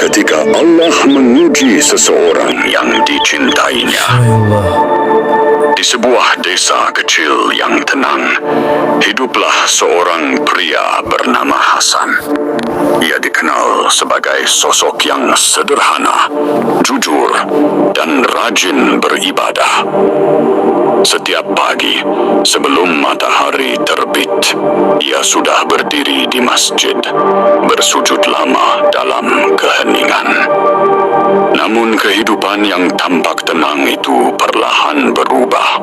ketika Allah menguji seseorang yang dicintainya. Di sebuah desa kecil yang tenang, hiduplah seorang pria bernama Hasan. Ia dikenal sebagai sosok yang sederhana, jujur, dan rajin beribadah. Setiap pagi, sebelum matahari terbit, ia sudah berdiri di masjid, bersujud lama dalam keheningan. Namun kehidupan yang tampak tenang itu perlahan berubah.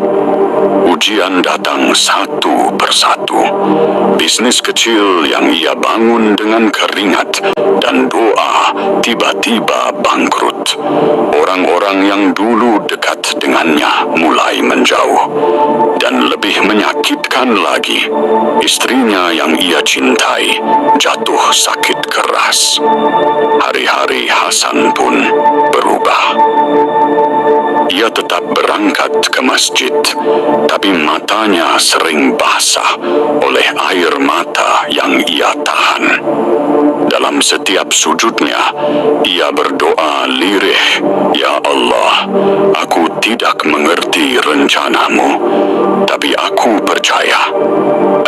Ujian datang satu persatu. Bisnis kecil yang ia bangun dengan keringat dan doa tiba-tiba bangkrut. Orang-orang yang dulu dekat dengannya mulai menjauh. Dan lebih menyakitkan lagi, istrinya yang ia cintai jatuh sakit keras. Hari-hari Hasan pun berubah. Ia tetap berangkat ke masjid, tapi matanya sering basah oleh air mata yang ia tahan. Dalam setiap sujudnya, ia berdoa lirih, "Ya Allah, aku tidak mengerti rencanamu, tapi aku percaya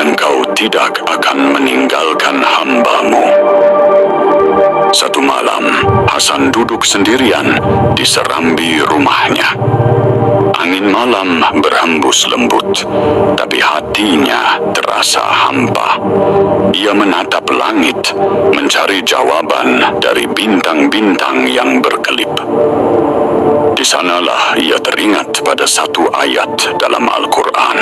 Engkau tidak akan meninggalkan hamba-Mu." Satu malam, Hasan duduk sendirian di serambi rumahnya. Angin malam berhembus lembut, tapi hatinya terasa hampa. Ia menatap langit, mencari jawaban dari bintang-bintang yang berkelip. Di sanalah ia teringat pada satu ayat dalam Al-Quran.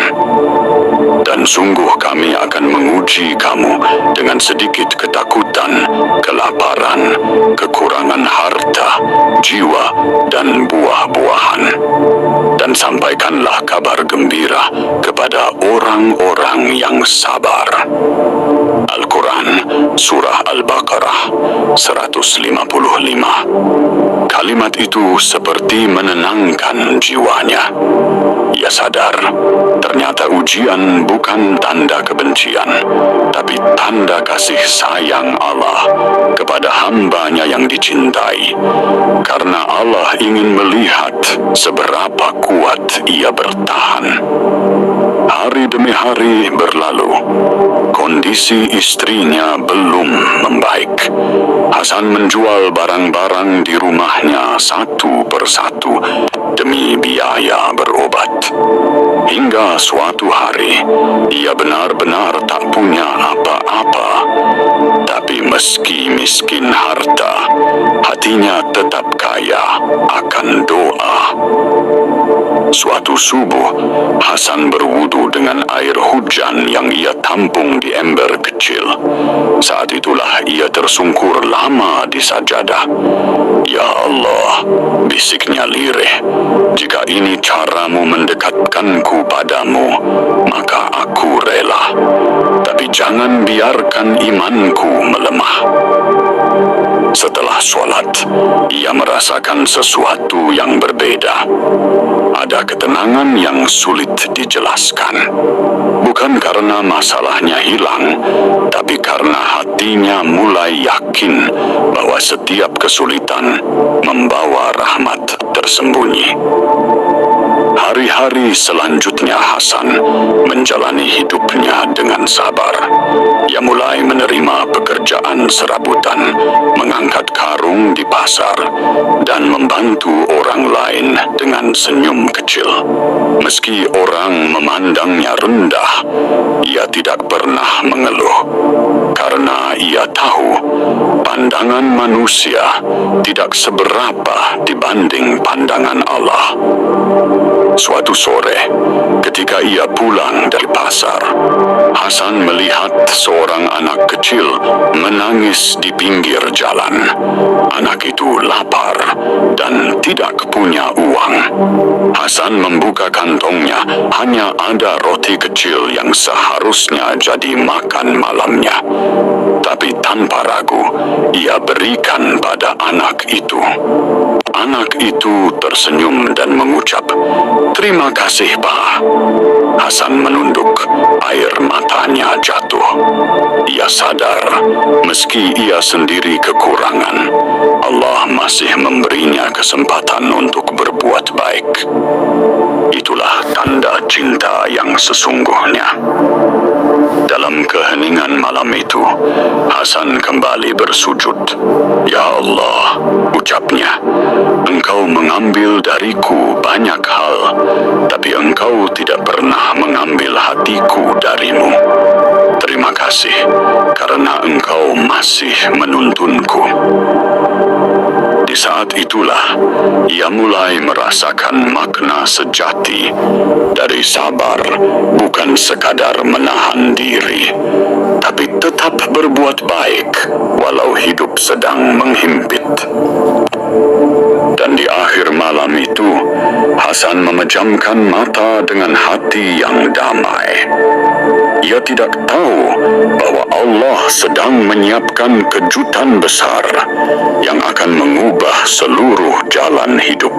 "Dan sungguh kami akan menguji kamu dengan sedikit ketakutan, kelaparan, kekurangan harta, jiwa, dan buah-buahan. Dan sampaikanlah kabar gembira kepada orang-orang yang sabar." Al-Quran, Surah Al-Baqarah 155. Kalimat itu seperti menenangkan jiwanya. Ia sadar, ternyata ujian bukan tanda kebencian, tapi tanda kasih sayang Allah kepada hamba-Nya yang dicintai. Karena Allah ingin melihat seberapa kuat ia bertahan. Hari demi hari berlalu. Kondisi istrinya belum membaik. Hasan menjual barang-barang di rumahnya satu persatu demi biaya berobat. Hingga suatu hari, ia benar-benar tak punya apa-apa. Tapi meski miskin harta, hatinya tetap kaya akan doa. Suatu subuh, Hasan berwudu dengan air hujan yang ia tampung di ember kecil. Saat itulah ia tersungkur lama di sajadah. "Ya Allah," bisiknya lirih, "jika ini caramu mendekatkanku padamu, maka aku rela. Tapi jangan biarkan imanku melemah." Setelah sholat, ia merasakan sesuatu yang berbeda. Ada ketenangan yang sulit dijelaskan. Bukan karena masalahnya hilang, tapi karena hatinya mulai yakin bahwa setiap kesulitan membawa rahmat tersembunyi. Hari-hari selanjutnya Hasan menjalani hidupnya dengan sabar. Ia mulai menerima pekerjaan serabutan, mengangkat karung di pasar, dan membantu orang lain dengan senyum kecil. Meski orang memandangnya rendah, ia tidak pernah mengeluh. Karena ia tahu pandangan manusia tidak seberapa dibanding pandangan Allah. Suatu sore, ketika ia pulang dari pasar, Hasan melihat seorang anak kecil menangis di pinggir jalan. Anak itu lapar dan tidak punya uang. Hasan membuka kantongnya, hanya ada roti kecil yang seharusnya jadi makan malamnya. Tapi tanpa ragu, ia berikan pada anak itu. Anak itu tersenyum dan mengucap, "Terima kasih, Pak." Hasan menunduk, air matanya jatuh. Ia sadar, meski ia sendiri kekurangan, Allah masih memberinya kesempatan untuk berbuat baik. Itulah tanda cinta yang sesungguhnya. Dalam keheningan malam itu, Hasan kembali bersujud. Ya Allah, ucapnya, Engkau mengambil dariku banyak hal, tapi Engkau tidak pernah mengambil hatiku darimu. Terima kasih karena Engkau masih menuntunku. Di saat itulah ia mulai merasakan makna sejati dari sabar, bukan sekadar menahan diri, tapi tetap berbuat baik walau hidup sedang menghimpit. Dan di akhir malam itu, Hasan memejamkan mata dengan hati yang damai. Ia tidak tahu bahwa Allah sedang menyiapkan kejutan besar yang akan mengubah seluruh jalan hidup.